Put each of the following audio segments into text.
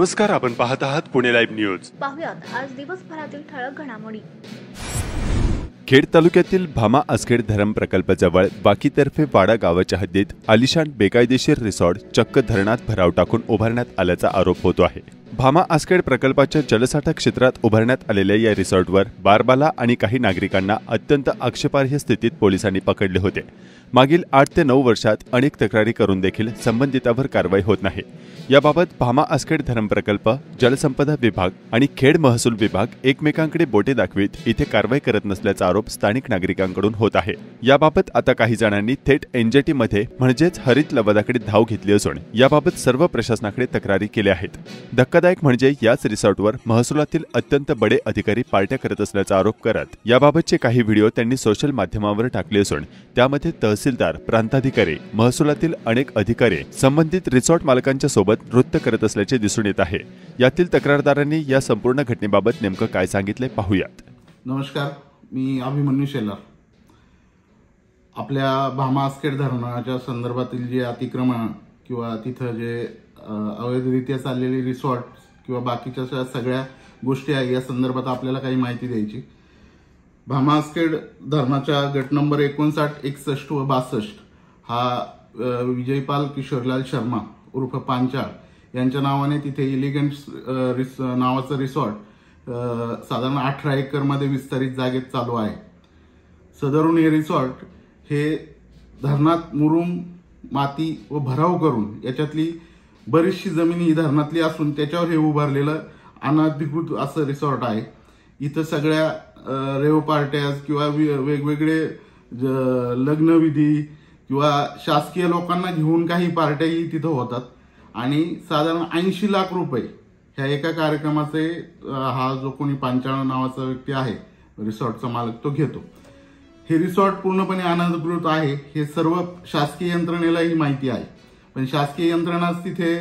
नमस्कार, आपण पाहत आहात पुणे लाईव्ह न्यूज। पाहुयात आज दिवसभरातील ठळक घडामोडी। खेड तालुक्यातील भामा आसखेड धरण प्रकल्पाजवळ बाकीतर्फे वाडा गावाच्या हद्दीत आलिशान बेकायदेशीर रिसॉर्ट चक्क धरणात भराव टाकून उभारण्यात आल्याचा आरोप होतो आहे। भामा आसखेड प्रकल्पाच्या जलसाठा क्षेत्रात उभारण्यात आलेल्या या रिसॉर्टवर बारबाला आणि काही नागरिकांना अत्यंत आक्षेपार्ह स्थितीत पोलिसांनी पकडले होते। मागील 8 ते 9 वर्षात अनेक तक्रारी करून देखील संबंधितांवर कारवाई होत नाही। याबाबत भामा आसखेड धरण प्रकल्प, जलसंपदा विभाग आणि खेड महसूल विभाग एकमेकांकडे बोटे दाखवित इथे कारवाई करत नसल्याचा आरोप स्थानिक नागरिकांकडून होत आहे। याबाबत आता काही जणांनी थेट एनजीटी मध्ये म्हणजेच हरित लवादाकडे धाव घेतली असून याबाबत सर्व प्रशासनाकडे तक्रारी केल्या आहेत। धक्कादायक म्हणजे याच रिसॉर्टवर महसुलातील अत्यंत बडे अधिकारी पार्ट्या करत असल्याचा आरोप करत याबाबतचे काही व्हिडिओ त्यांनी सोशल माध्यमावर टाकले असून त्यामध्ये तहसीलदार, प्रांताधिकारी, महसुलातील अनेक अधिकारी संबंधित रिसॉर्ट मालकांच्या सोबत नृत्य करत असल्याचे दिसून येत आहे। यातील तक्रारदारांनी या संपूर्ण घटनेबाबत नेमकं काय सांगितले पाहूयात। नमस्कार, मी अभिमन्यू शेलार। आपल्या भामा आसखेड धरणाच्या संदर्भातील जे अतिक्रमण किंवा तिथं जे अवैधरित्या चाललेले रिसॉर्ट किंवा बाकीच्या सगळ्या गोष्टी आहे या संदर्भात आपल्याला काही माहिती द्यायची। भामा आसखेड धरणाच्या गट नंबर 59, 61 व 62 हा विजयपाल किशोरलाल शर्मा उर्फ पांचाळ यांच्या नावाने तिथे एलिगंट नावाचं रिसॉर्ट साधारण 18 एकर मध्ये विस्तारित जागेत चालू आहे। सदरून हे रिसॉर्ट हे धरणात मुरुम, माती व भराव करून याच्यातली बरीचशी जमीन ही धरणातली असून त्याच्यावर हे उभारलेलं अनधिकृत असं रिसॉर्ट आहे। इथं सगळ्या रेव पार्ट्या किंवा वेगवेगळे लग्नविधी किंवा शासकीय लोकांना घेऊन काही पार्ट्याही तिथं होतात आणि साधारण 80 लाख रुपये ह्या एका कार्यक्रमाचे हा जो कोणी पांचाळ नावाचा व्यक्ती आहे रिसॉर्टचा मालक तो घेतो। हे रिसॉर्ट पूर्णपणे अनधिकृत आहे हे सर्व शासकीय यंत्रणेलाही माहिती आहे, पण शासकीय यंत्रणाच तिथे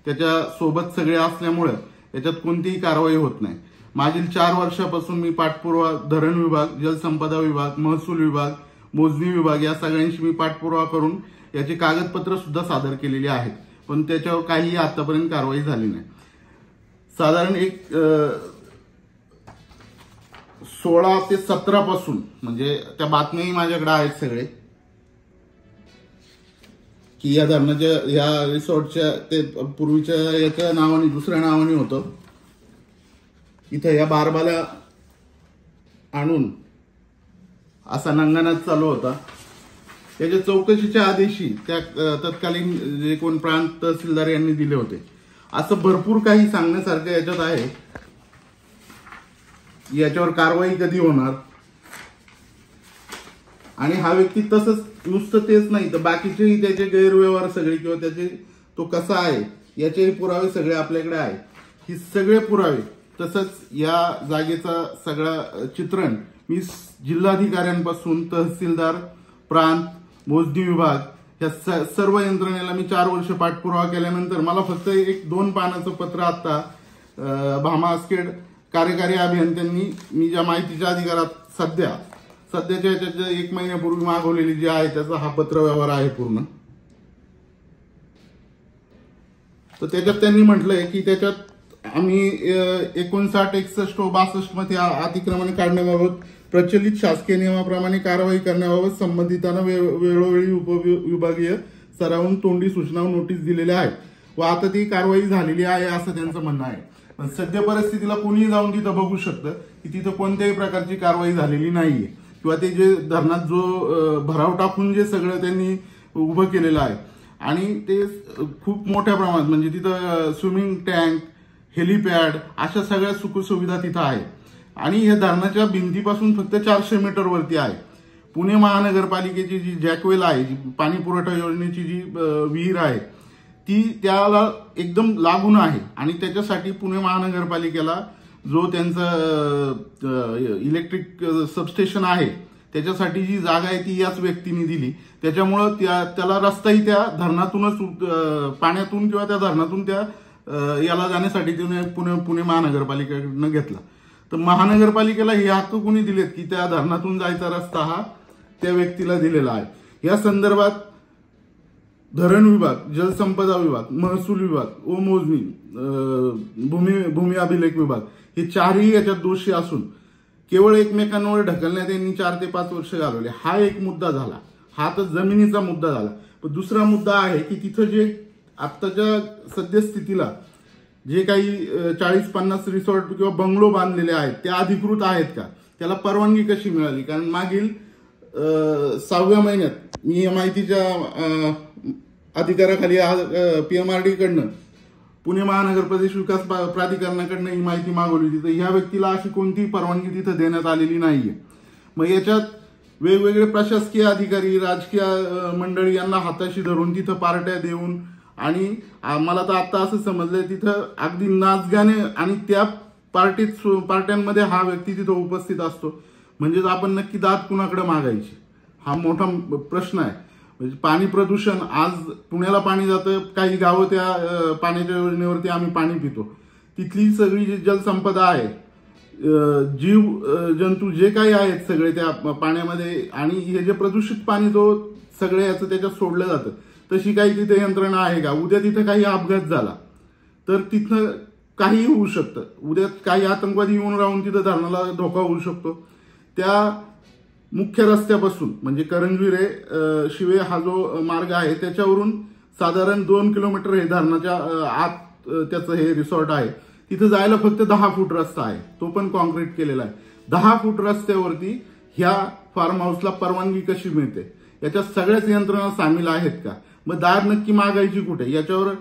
त्याच्या सोबत सगळे असल्यामुळे याच्यात कोणतीही कारवाई होत नाही। मागील 4 वर्षापासून मी पाठपुरावा धरण विभाग, जलसंपदा विभाग, महसूल विभाग, मोजणी विभाग या सगळ्यांशी मी पाठपुरावा करून याची कागदपत्र सुद्धा सादर केलेली आहेत, पण त्याच्यावर काहीही आतापर्यंत कारवाई झाली नाही। साधारण एक 16 ते 17 पासून म्हणजे त्या बातम्याही माझ्याकडे आहेत सगळे की या धरणाच्या या रिसॉर्टच्या ते पूर्वीच्या याच्या नावाने दुसऱ्या नावाने होतं। इथं या बारबाला आणून असा नंगानाच चालू होता। याच्या चौकशीच्या आदेशी त्या तत्कालीन जे कोण प्रांत तहसीलदार यांनी दिले होते। असं भरपूर काही सांगण्यासारखं याच्यात आहे। याच्यावर कारवाई कधी होणार आणि हा व्यक्ती तसंच नुसतं तेच नाही तर बाकीचेही त्याचे गैरव्यवहार सगळे किंवा त्याचे तो कसा आहे याचेही पुरावे सगळे आपल्याकडे आहे। ही सगळे पुरावे तसंच या जागेचा सगळा चित्रण मी जिल्हाधिकाऱ्यांपासून तहसीलदार, प्रांत, मोजणी विभाग या सर्व यंत्रणेला मी 4 वर्ष पाठपुरावा केल्यानंतर मला फक्त एक 2 पानाचं पत्र आता भामा आसखेड कार्यकारी अभियंत्यांनी मी ज्या माहितीच्या अधिकारात सध्याच्या याच्यात 1 महिन्यापूर्वी मागवलेली जी आहे त्याचा हा पत्र व्यवहार आहे पूर्ण। तर त्याच्यात त्यांनी म्हटलंय की त्याच्यात आम्ही 59, 61 व 62 मध्ये अतिक्रमण काढण्याबाबत प्रचलित शासकीय नियमाप्रमाणे कारवाई करण्याबाबत संबंधितांना वेळोवेळी उपविभागीय स्तरावरून तोंडी सूचना नोटीस दिलेल्या आहेत व आता ती कारवाई झालेली आहे असं त्यांचं म्हणणं आहे। पण सध्या परिस्थितीला कोणीही जाऊन तिथं बघू शकतं की तिथं कोणत्याही प्रकारची कारवाई झालेली नाहीये किंवा ते जे धरणात जो भराव टाकून जे सगळं त्यांनी उभं केलेलं आहे आणि ते खूप मोठ्या प्रमाणात म्हणजे तिथं स्विमिंग टँक, हेलिपॅड अशा सगळ्या सुखसुविधा तिथं आहे आणि या धरणाच्या भिंतीपासून फक्त 400 मीटर वरती आहे। पुणे महानगरपालिकेची जी जॅकवेल आहे, जी पाणी पुरवठा योजनेची जी विहीर आहे ती त्याला एकदम लागून आहे आणि त्याच्यासाठी पुणे महानगरपालिकेला जो त्यांचा इलेक्ट्रिक सबस्टेशन आहे त्याच्यासाठी जी जागा आहे ती याच व्यक्तीने दिली। त्याच्यामुळं त्याला रस्ताही त्या धरणातूनच पाण्यातून किंवा त्या धरणातून त्या याला जाण्यासाठी पुणे महानगरपालिकेकडनं घेतला। तर महानगरपालिकेला हे हक्क कोणी दिलेत की त्या धरणातून जायचा रस्ता हा त्या व्यक्तीला दिलेला आहे। या संदर्भात धरण विभाग, जलसंपदा विभाग, महसूल विभाग व मोजणी, भूमी अभिलेख विभाग हे चारही याच्यात दोषी असून केवळ एकमेकांवर ढकलण्यात यांनी 4 ते 5 वर्ष घालवले. हा एक मुद्दा झाला. हा तर जमिनीचा मुद्दा झाला. पण दुसरा मुद्दा आहे की तिथं जे आत्ताच्या सद्यस्थितीला जे काही 40-50 रिसॉर्ट किंवा बंगलो बांधलेले आहेत ते अधिकृत आहेत का, त्याला परवानगी कशी मिळाली? कारण मागील 6व्या महिन्यात मी या माहितीच्या अधिकाराखाली PMRD कडनं पुणे महानगर प्रदेश विकास प्राधिकरणाकडनं ही माहिती मागवली होती. तर ह्या व्यक्तीला अशी कोणतीही परवानगी तिथं देण्यात आलेली नाहीये. मग याच्यात वेगवेगळे प्रशासकीय अधिकारी, राजकीय मंडळी यांना हाताशी धरून तिथं पार्ट्या देऊन आणि मला तर आता असं समजलंय तिथं अगदी नाचगाणे आणि त्या पार्ट्यांमध्ये हा व्यक्ती तिथं उपस्थित असतो. म्हणजेच आपण नक्की दाद कुणाकडे मागायची हा मोठा प्रश्न आहे. म्हणजे पाणी प्रदूषण, आज पुण्याला पाणी जातं, काही गावं त्या पाण्याच्या योजनेवरती आम्ही पाणी पितो. तिथली सगळी जी जलसंपदा आहे, जीव जंतू जे काही आहेत सगळे त्या पाण्यामध्ये, आणि हे जे प्रदूषित पाणी जो सगळे याचं त्याच्यात सोडलं जातं, तशी काही तिथे यंत्रणा आहे का? उद्या तिथं काही अपघात झाला तर तिथं काही होऊ शकतं. उद्या काही आतंकवादी येऊन राहून तिथं धरणाला धोका होऊ शकतो. त्या मुख्य रस्त्यापासून म्हणजे करंजविरे शिवे हा जो मार्ग आहे त्याच्यावरून साधारण 2 किलोमीटर हे धरणाच्या आत त्याचं हे रिसॉर्ट आहे. तिथं जायला फक्त 10 फूट रस्ता आहे, तो पण कॉन्क्रीट केलेला आहे. 10 फूट रस्त्यावरती ह्या फार्म हाऊसला परवानगी कशी मिळते? याच्यात सगळ्याच यंत्रणा सामील आहेत का? मग दाद नक्की मागायची कुठे? याच्यावर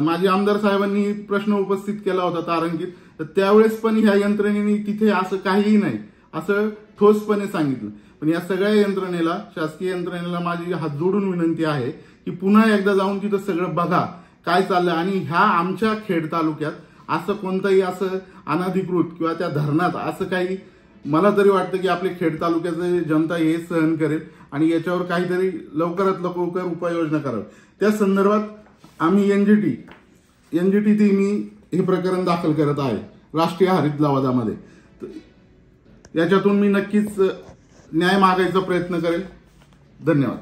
माजी आमदार साहेबांनी प्रश्न उपस्थित केला होता तारांकित. तर त्यावेळेस पण ह्या यंत्रणेने तिथे असं काहीही नाही असं ठोसपणे सांगितलं. पण या सगळ्या यंत्रणेला, शासकीय यंत्रणेला माझी हात जोडून विनंती आहे की पुन्हा एकदा जाऊन तिथं सगळं बघा काय चाललंय. आणि ह्या आमच्या खेड तालुक्यात असं कोणतंही असं अनधिकृत किंवा त्या धरणात असं काही, मला तरी वाटतं की आपले खेड तालुक्याचे जनता हे सहन करेल आणि याच्यावर काहीतरी लवकरात लवकर उपाययोजना करावी. त्या संदर्भात आम्ही एनजीटी मी हे प्रकरण दाखल करत आहे राष्ट्रीय हरित लवादामध्ये. याच्यातून मी नक्कीच न्याय मागायचा प्रयत्न करेल. धन्यवाद.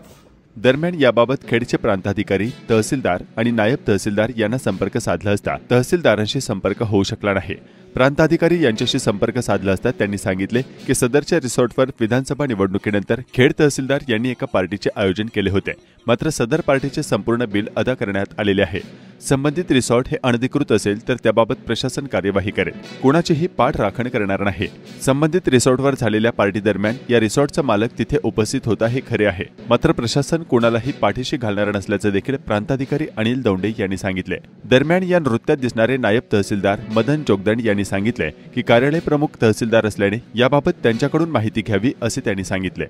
दरम्यान याबाबत खेडचे प्रांताधिकारी, तहसीलदार आणि नायब तहसीलदार यांना संपर्क साधला असता तहसीलदारांशी संपर्क होऊ शकला नाही. प्रांताधिकारी यांच्याशी संपर्क साधला असता त्यांनी सांगितले की सदरच्या रिसॉर्टवर विधानसभा निवडणुकीनंतर खेड तहसीलदार यांनी एका पार्टीचे आयोजन केले होते. मात्र सदर पार्टीचे संपूर्ण बिल अदा करण्यात आलेले आहे. संबंधित रिसॉर्ट हे अनधिकृत असेल तर त्याबाबत प्रशासन कार्यवाही करेल. कोणाचीही पाठ राखण करणार नाही. संबंधित रिसॉर्टवर झालेल्या पार्टी दरम्यान या रिसॉर्टचा मालक तिथे उपस्थित होता हे खरे आहे. मात्र प्रशासन कोणालाही पाठीशी घालणार नसल्याचं देखील प्रांताधिकारी अनिल दौंडे यांनी सांगितले. दरम्यान या नृत्यात दिसणारे नायब तहसीलदार मदन जोगदंड यांनी सांगितले की कार्यालय प्रमुख तहसीलदार असल्याने याबाबत त्यांच्याकडून माहिती घ्यावी असे त्यांनी सांगितले.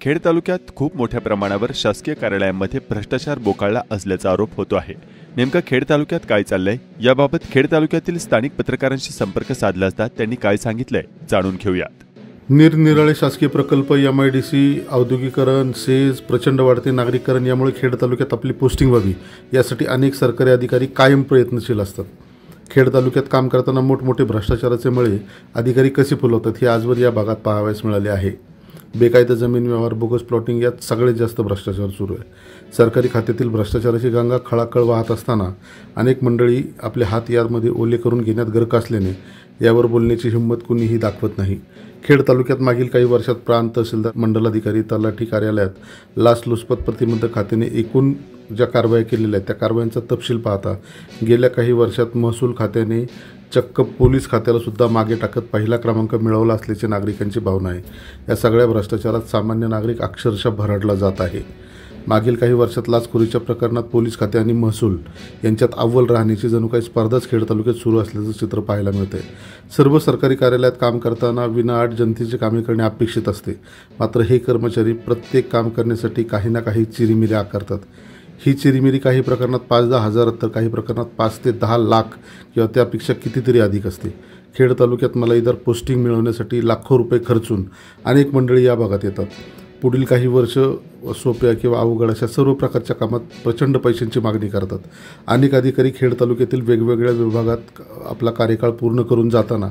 खेड तालुक्यात खूप मोठ्या प्रमाणावर शासकीय कार्यालयांमध्ये भ्रष्टाचार बोकाळला असल्याचा आरोप होतो आहे. नेमकं खेड तालुक्यात काय चाललंय याबाबत खेड तालुक्यातील स्थानिक पत्रकारांशी संपर्क साधला असता त्यांनी काय सांगितलंय जाणून घेऊयात. निरनिराळे शासकीय प्रकल्प, MIDC, औद्योगिकरण, सेज, प्रचंड वाढते नागरिकरण यामुळे खेड तालुक्यात आपली पोस्टिंग व्हावी यासाठी अनेक सरकारी अधिकारी कायम प्रयत्नशील असतात. खेड तालुक्यात काम करताना मोठमोठे भ्रष्टाचाराचे मळे अधिकारी कसे फुलवतात हे आजवर या भागात पाहावयास मिळाले आहे. बेकायदा जमीन व्यवहार, बोगस प्लॉटिंग यात सगळ्यात जास्त भ्रष्टाचार सुरू आहे. सरकारी खात्यातील भ्रष्टाचाराची गंगा खळाखळ वाहत असताना अनेक मंडळी आपले हात यामध्ये ओले करून घेण्यात गर्क असल्याने यावर बोलण्याची हिंमत कुणीही दाखवत नाही. खेड तालुक्यात मागील काही वर्षात प्रांत तहसीलदार, मंडलाधिकारी, तलाठी कार्यालयात लाचलुचपत प्रतिबंधक खात्याने एकूण ज्या कारवाया केलेल्या आहेत त्या कारवायांचा तपशील पाहता गेल्या काही वर्षात महसूल खात्याने चक्क पोलीस खात्याला सुद्धा मागे टाकत पहिला क्रमांक मिळवला असल्याची नागरिकांची भावना आहे. या सगळ्या भ्रष्टाचारात सामान्य नागरिक अक्षरशः भरडला जात आहे. मागील काही वर्षात लाचखोरीच्या प्रकरणात पोलीस खाते आणि महसूल यांच्यात अव्वल राहण्याची जणू काही स्पर्धाच खेड तालुक्यात सुरू असल्याचं चित्र पाहायला मिळते. सर्व सरकारी कार्यालयात काम करताना विनाअट जनतेची कामे करणे अपेक्षित असते. मात्र हे कर्मचारी प्रत्येक काम करण्यासाठी काही ना काही चिरीमिरी आकारतात. ही चिरीमिरी काही प्रकरणात 5-10 हजार तर काही प्रकरणात 5 ते 10 लाख किंवा त्यापेक्षा कितीतरी अधिक असते. खेड तालुक्यात मलाईदार पोस्टिंग मिळवण्यासाठी लाखो रुपये खर्चून अनेक मंडळी या भागात येतात. पुढील काही वर्ष सोप्या किंवा अवघड अशा सर्व प्रकारच्या कामात प्रचंड पैशांची मागणी करतात. अनेक अधिकारी खेड तालुक्यातील वेगवेगळ्या विभागात आपला कार्यकाळ पूर्ण करून जाताना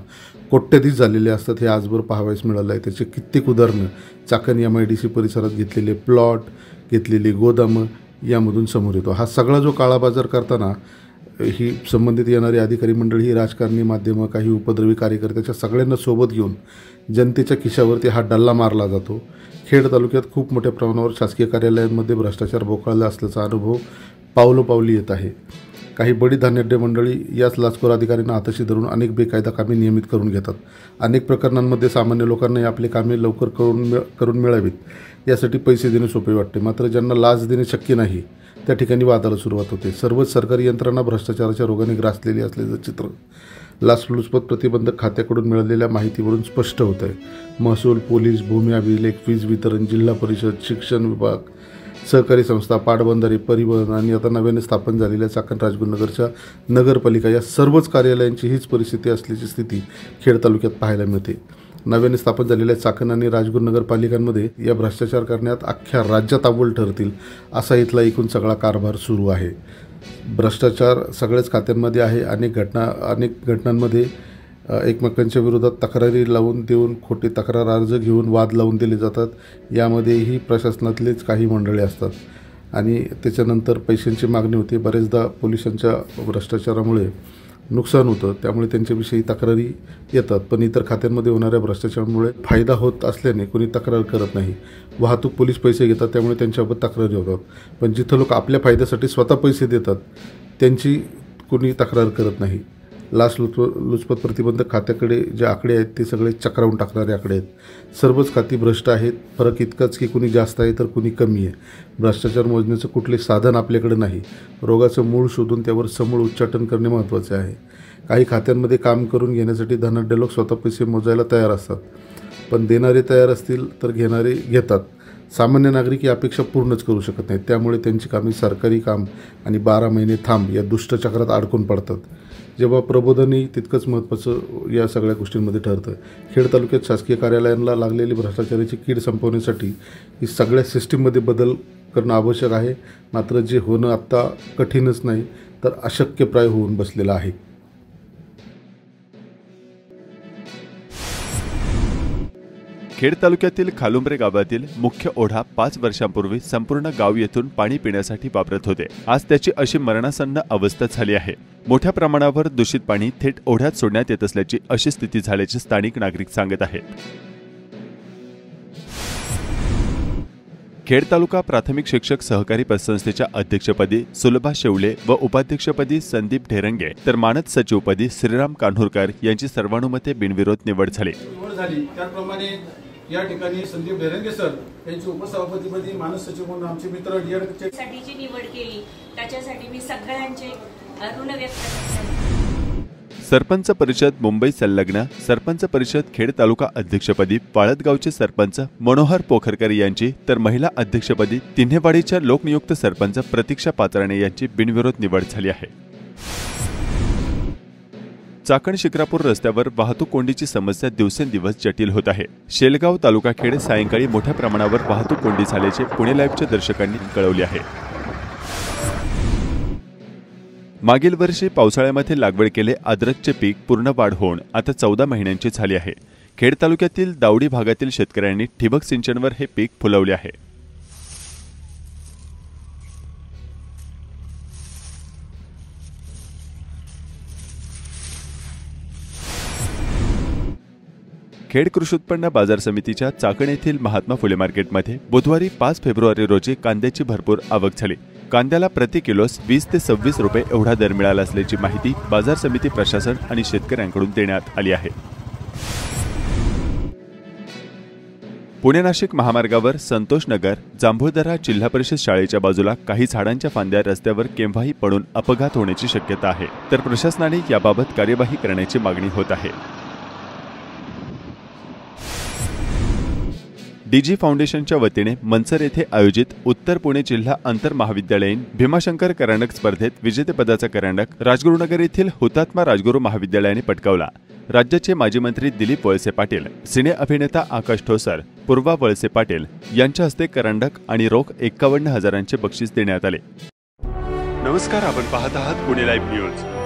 कोट्यधीश झालेले असतात. हे आजवर पाहावयास मिळालं आहे. त्याचे कित्येक उदाहरणं चाकण MIDC परिसरात घेतलेले प्लॉट, घेतलेली गोदामं यामधून समोर येतो. हा सगळा जो काळा बाजार करताना ही संबंधित येणारी अधिकारी मंडळी, ही राजकारणी, माध्यमं, काही उपद्रवी कार्यकर्त्याच्या सगळ्यांना सोबत घेऊन जनतेच्या खिशावरती हा डल्ला मारला जातो. खेड तालुक्यात खूप मोठ्या प्रमाणावर शासकीय कार्यालयांमध्ये भ्रष्टाचार बोकाळला असल्याचा अनुभव पावलोपावली येत आहे. काही बडी धान्यड्य मंडळी याच लाचखोर अधिकाऱ्यांना हाताशी धरून अनेक बेकायदा कामे नियमित करून घेतात. अनेक प्रकरणांमध्ये सामान्य लोकांना आपले कामे लवकर करून मिळावीत यासाठी पैसे देणे सोपे वाटते. मात्र ज्यांना लाच देणे शक्य नाही त्या ठिकाणी वादाला सुरुवात होते. सर्वच सरकारी यंत्रणा भ्रष्टाचाराच्या रोगाने ग्रासलेली असल्याचं चित्र लाचलुचपत प्रतिबंधक खात्याकडून मिळालेल्या माहितीवरून स्पष्ट होत आहे. महसूल, पोलीस, भूमी अभिलेख, वीज वितरण, जिल्हा परिषद, शिक्षण विभाग, सहकारी संस्था, पाटबंधारे, परिवहन आणि आता नव्याने स्थापन झालेल्या चाकण राजगुरुनगरच्या नगरपालिका या सर्वच कार्यालयांची हीच परिस्थिती असल्याची स्थिती खेड तालुक्यात पाहायला मिळते. नव्याने स्थापन झालेल्या चाकण आणि राजगुरुनगर पालिकांमध्ये या भ्रष्टाचार करण्यात अख्ख्या राज्यात अव्वल ठरतील असा इथला एकूण सगळा कारभार सुरू आहे. भ्रष्टाचार सगळ्याच खात्यांमध्ये आहे. अनेक घटनांमध्ये एकमेकांच्या विरोधात तक्रारी लावून देऊन खोटे तक्रार अर्ज घेऊन वाद लावून दिले जातात. यामध्येही प्रशासनातलेच काही मंडळी असतात आणि त्याच्यानंतर पैशांची मागणी होते. बरेचदा पोलिसांच्या भ्रष्टाचारामुळे नुकसान होतं, त्यामुळे त्यांच्याविषयी तक्रारी येतात. पण इतर खात्यांमध्ये होणाऱ्या भ्रष्टाचारामुळे फायदा होत असल्याने कोणी तक्रार करत नाही. वाहतूक पोलीस पैसे घेतात, त्यामुळे त्यांच्याबाबत तक्रारी होतात. पण जिथं लोक आपल्या फायद्यासाठी स्वतः पैसे देतात त्यांची कोणी तक्रार करत नाही. लाचलुचपत प्रतिबंधक खात्याकडे जे आकडे आहेत ते सगळे चक्रावून टाकणारे आकडे आहेत. सर्वच खाती भ्रष्ट आहेत. फरक इतकाच की कुणी जास्त आहे तर कुणी कमी आहे. भ्रष्टाचार मोजण्याचं कुठले साधन आपल्याकडे नाही. रोगाचं मूळ शोधून त्यावर समूळ उच्चाटन करणे महत्त्वाचे आहे. काही खात्यांमध्ये काम करून घेण्यासाठी धनाढ्य लोक स्वतः पैसे मोजायला तयार असतात, पण देणारे तयार असतील तर घेणारे घेतात. सामान्य नागरिक ही अपेक्षा पूर्णच करू शकत नाहीत. त्यामुळे त्यांची कामे सरकारी काम आणि 12 महिने थांब या दुष्टचक्रात अडकून पडतात. जेव्हा प्रबोधनही तितकंच महत्त्वाचं या सगळ्या गोष्टींमध्ये ठरतं. खेड तालुक्यात शासकीय कार्यालयांना लागलेली भ्रष्टाचाराची कीड संपवण्यासाठी ही सगळ्या सिस्टीममध्ये बदल करणं आवश्यक आहे. मात्र जे होणं आत्ता कठीणच नाही तर अशक्यप्राय होऊन बसलेलं आहे. खेड तालुक्यातील खालुंबरे गावातील मुख्य ओढा 5 वर्षांपूर्वी संपूर्ण गाव येथून पाणी पिण्यासाठी वापरत होते. आज त्याची अशी मरणासन्न अवस्था झाली आहे. मोठ्या प्रमाणावर दूषित पाणी थेट ओढ्यात सोडण्यात येत असल्याची अशी स्थिती झाल्याचे स्थानिक नागरिक सांगत आहेत. खेड तालुका प्राथमिक शिक्षक सहकारी पतसंस्थेच्या अध्यक्षपदी सुलभा शेवले व उपाध्यक्षपदी संदीप ढेरंगे तर मानद सचिवपदी श्रीराम कान्होरकर यांची सर्वानुमते बिनविरोध निवड झाली. त्याप्रमाणे या ठिकाणी संदीप ढेरंगे सर यांची उपसभापतीपदी मानद सचिव म्हणून आमचे मित्र साठीची निवड केली. त्याच्यासाठी मी सगळ्यांचे ऋण व्यक्त करते. सरपंच परिषद मुंबई संलग्न सरपंच परिषद खेड तालुका अध्यक्षपदी वाळदगावचे सरपंच मनोहर पोखरकर यांची तर महिला अध्यक्षपदी तिन्हेवाडीच्या लोकनियुक्त सरपंच प्रतीक्षा पात्राणे यांची बिनविरोध निवड झाली आहे. चाकण शिक्रापूर रस्त्यावर वाहतूक कोंडीची समस्या दिवसेंदिवस जटिल होत आहे. शेलगाव तालुका खेड सायंकाळी मोठ्या प्रमाणावर वाहतूक कोंडी झाल्याचे पुणे लाईव्हच्या दर्शकांनी कळवले आहे. मागील वर्षी पावसाळ्यामध्ये लागवड केले अद्रकचे पीक पूर्ण वाढ होऊन आता 14 महिन्यांची झाली आहे. खेड तालुक्यातील दावडी भागातील शेतकऱ्यांनी ठिबक सिंचनवर हे पीक फुलवले आहे. खेड कृषी उत्पन्न बाजार समितीच्या चाकण येथील महात्मा फुले मार्केटमध्ये बुधवारी 5 फेब्रुवारी रोजी कांद्याची भरपूर आवक झाली. कांद्याला प्रति किलोस 20 ते 26 रुपये एवढा दर मिळाला असल्याची माहिती बाजार समिती प्रशासन आणि शेतकऱ्यांकडून देण्यात आली आहे. पुणे नाशिक महामार्गावर संतोष नगर जांभूळदरा जिल्हा परिषद शाळेच्या बाजूला काही झाडांच्या फांद्या रस्त्यावर केव्हाही पडून अपघात होण्याची शक्यता आहे, तर प्रशासनाने याबाबत कार्यवाही करण्याची मागणी होत आहे. डीजी फाउंडेशनच्या वतीने मनसर येथे आयोजित उत्तर पुणे जिल्हा आंतर महाविद्यालयीन भीमाशंकर करंडक स्पर्धेत विजेतेपदाचा करंडक राजगुरुनगर येथील हुतात्मा राजगुरू महाविद्यालयाने पटकावला। राज्याचे माजी मंत्री दिलीप वळसे पाटील, सिने अभिनेता आकाश ठोसर, पूर्वा वळसे पाटील यांच्या हस्ते करंडक आणि रोख 51,000चे बक्षीस देण्यात आले। नमस्कार, आपण पाहत आहात पुणे लाईव्ह न्यूज।